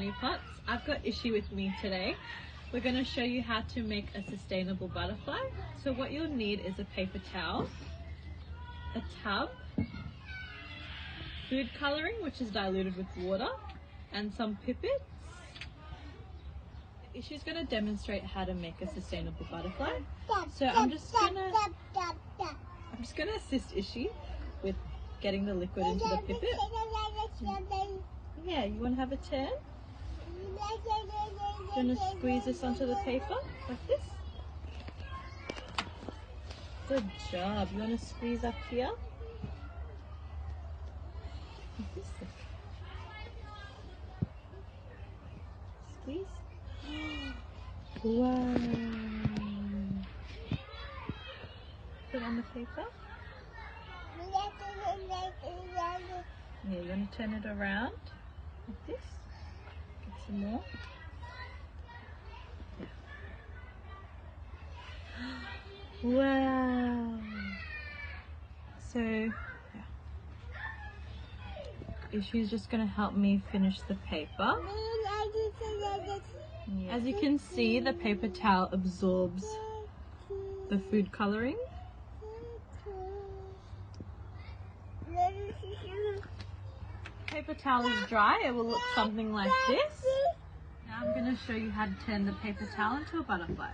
Honeypots. I've got Ishi with me today. We're going to show you how to make a sustainable butterfly. So what you'll need is a paper towel, a tub, food colouring which is diluted with water, and some pipets. Ishi's going to demonstrate how to make a sustainable butterfly. So I'm just going to assist Ishi with getting the liquid into the pipet. Yeah, you want to have a turn? You're going to squeeze this onto the paper like this. Good job. You want to squeeze up here? Like this. Squeeze. Wow. Put it on the paper. Yeah, you're going to turn it around like this. Get some more. Yeah. Wow. So, yeah. Ishi's just going to help me finish the paper. As you can see, the paper towel absorbs the food colouring. Paper towel is dry, it will look something like this. Now I'm going to show you how to turn the paper towel into a butterfly.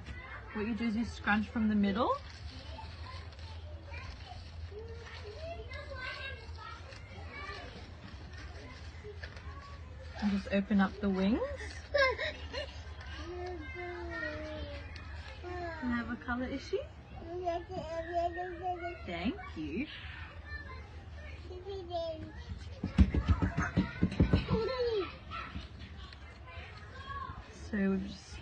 What you do is you scrunch from the middle. And just open up the wings. Can I have a colour, Ishi? Thank you. So we'll just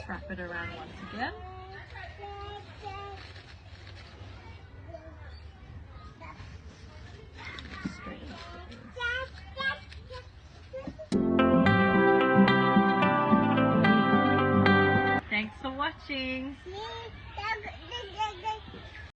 wrap it around once again.